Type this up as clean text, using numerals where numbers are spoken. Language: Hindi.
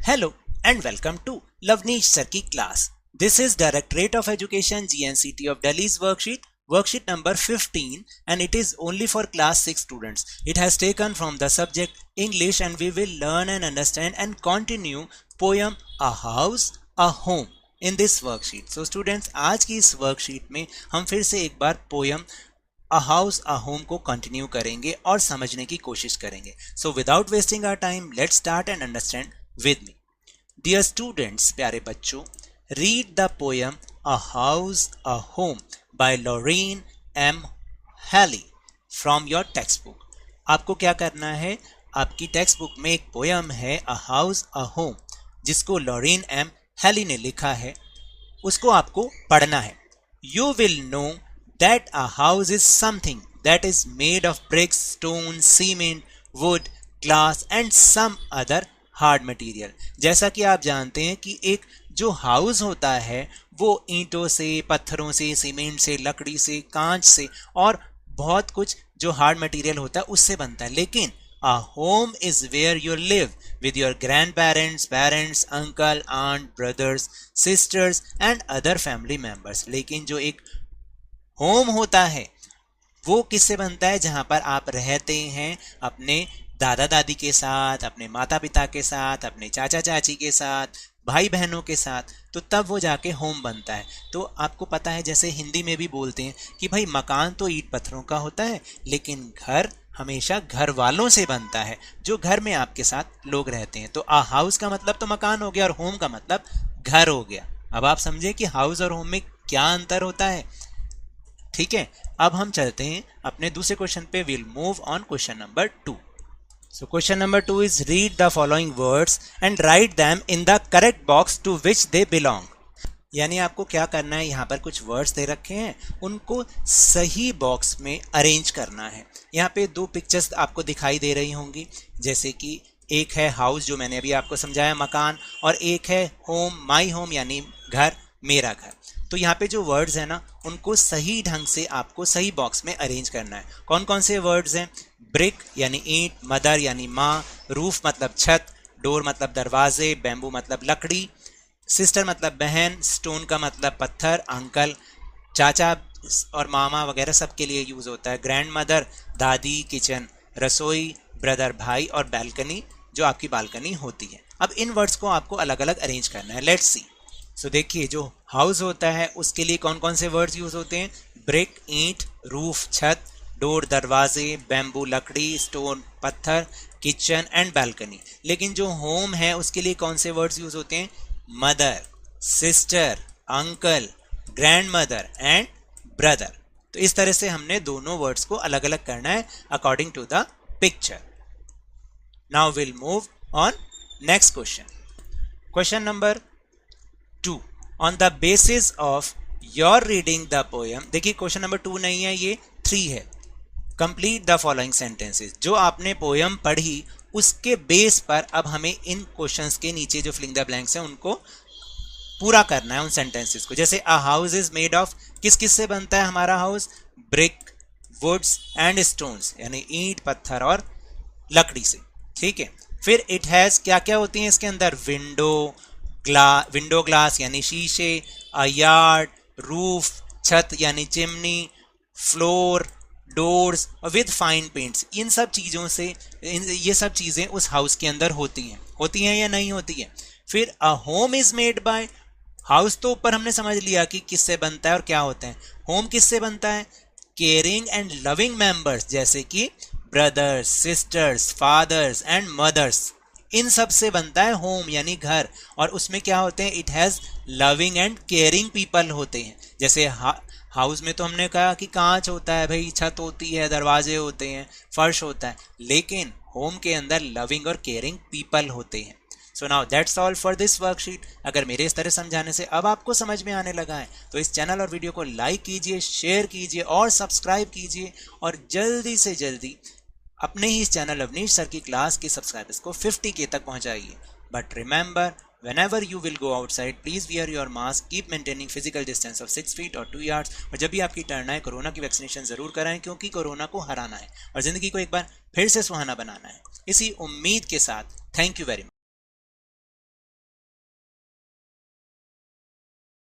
Hello and welcome to Lavneesh Sir की class. This is Directorate of Education GNCT of Delhi's worksheet number 15, and it is only for class 6 students. It has taken from the subject English and we will learn and understand and continue poem A House, A Home in this worksheet. So students, आज की इस worksheet में हम फिर से एक बार poem A House, A Home को कंटिन्यू करेंगे और समझने की कोशिश करेंगे. So without wasting our time, let's start and understand with me. Dear students, प्यारे बच्चों, read the poem A House, A Home by Lorraine M. Halley from your textbook. आपको क्या करना है? आपकी टेक्स्ट बुक में एक पोयम है A House, A Home, जिसको लॉरेन एम हैली ने लिखा है, उसको आपको पढ़ना है. You will know that a house is something that is made of bricks, stone, cement, wood, glass and some other hard material. जैसा कि आप जानते हैं कि एक जो हाउस होता है वो ईंटों से, पत्थरों से, सीमेंट से, लकड़ी से, कांच से और बहुत कुछ जो हार्ड मटेरियल होता है उससे बनता है. लेकिन a home is where you live with your grandparents, parents, uncle, aunt, brothers, sisters and other family members. लेकिन जो एक होम होता है वो किससे बनता है? जहां पर आप रहते हैं अपने दादा दादी के साथ, अपने माता पिता के साथ, अपने चाचा चाची के साथ, भाई बहनों के साथ, तो तब वो जाके होम बनता है. तो आपको पता है, जैसे हिंदी में भी बोलते हैं कि भाई मकान तो ईंट पत्थरों का होता है, लेकिन घर हमेशा घर वालों से बनता है, जो घर में आपके साथ लोग रहते हैं. तो आ हाउस का मतलब तो मकान हो गया और होम का मतलब घर हो गया. अब आप समझे कि हाउस और होम में क्या अंतर होता है. ठीक है, अब हम चलते हैं अपने दूसरे क्वेश्चन पे. Will move on question number 2. So question number 2 is read the following words and write them in the correct box to which they belong. यानी आपको क्या करना है, यहाँ पर कुछ वर्ड्स दे रखे हैं, उनको सही बॉक्स में अरेंज करना है. यहाँ पे दो पिक्चर्स आपको दिखाई दे रही होंगी, जैसे कि एक है हाउस जो मैंने अभी आपको समझाया, मकान, और एक है होम, माई होम यानी घर, मेरा घर. तो यहाँ पे जो वर्ड्स हैं ना, उनको सही ढंग से आपको सही बॉक्स में अरेंज करना है. कौन कौन से वर्ड्स हैं? ब्रिक यानी ईंट, मदर यानी माँ, रूफ मतलब छत, डोर मतलब दरवाजे, बैम्बू मतलब लकड़ी, सिस्टर मतलब बहन, स्टोन का मतलब पत्थर, अंकल चाचा और मामा वगैरह सबके लिए यूज़ होता है, ग्रैंड मदर दादी, किचन रसोई, ब्रदर भाई, और बैल्कनी जो आपकी बालकनी होती है. अब इन वर्ड्स को आपको अलग अलग अरेंज करना है. Let's see. सो देखिए, जो हाउस होता है उसके लिए कौन कौन से वर्ड्स यूज़ होते हैं? ब्रिक ईंट, रूफ छत, डोर दरवाजे, बैम्बू लकड़ी, स्टोन पत्थर, किचन एंड बालकनी. लेकिन जो होम है उसके लिए कौन से वर्ड्स यूज होते हैं? Mother, sister, uncle, grand mother and brother. तो इस तरह से हमने दोनों वर्ड्स को अलग अलग करना है according to the picture. Now will move on next question. Question number 2. On the basis of your reading the poem. देखिए, क्वेश्चन नंबर 2 नहीं है, ये 3 है. Complete the following sentences. जो आपने पोयम पढ़ी उसके बेस पर अब हमें इन क्वेश्चंस के नीचे जो फिलिंग द ब्लैंक्स हैं उनको पूरा करना है, उन सेंटेंसेस को. जैसे a house is made of, किस किस से बनता है हमारा house? Brick, woods and stones यानी ईंट, पत्थर और लकड़ी से. ठीक है. फिर इट हैज, क्या क्या होती हैं इसके अंदर? विंडो ग्लास यानी शीशे, अ यार्ड, रूफ छत यानी चिमनी, फ्लोर, डोर्स और विद फाइन पेंट्स. इन सब चीज़ों से ये सब चीज़ें उस हाउस के अंदर होती हैं या नहीं होती हैं. फिर a home is made by, house तो ऊपर हमने समझ लिया कि किससे बनता है और क्या होता है. होम किससे बनता है? केयरिंग एंड लविंग मेंबर्स, जैसे कि brothers, sisters, fathers and mothers, इन सब से बनता है होम यानी घर. और उसमें क्या होते हैं? It has loving and caring people होते हैं. जैसे हाउस में तो हमने कहा कि कांच होता है भाई, छत होती है, दरवाजे होते हैं, फर्श होता है, लेकिन होम के अंदर लविंग और केयरिंग पीपल होते हैं. So now that's all for this worksheet. अगर मेरे इस तरह समझाने से अब आपको समझ में आने लगा है तो इस चैनल और वीडियो को लाइक कीजिए, शेयर कीजिए और सब्सक्राइब कीजिए, और जल्दी से जल्दी अपने ही इस चैनल लवनीश सर की क्लास के सब्सक्राइबर्स को 50K तक पहुंचाइए. But remember, whenever you will go outside, please wear your mask, keep maintaining physical distance of 6 feet or 2 yards. और जब भी आपकी टर्न आए कोरोना की वैक्सीनेशन जरूर कराएं, क्योंकि कोरोना को हराना है और जिंदगी को एक बार फिर से सुहाना बनाना है. इसी उम्मीद के साथ थैंक यू वेरी मच.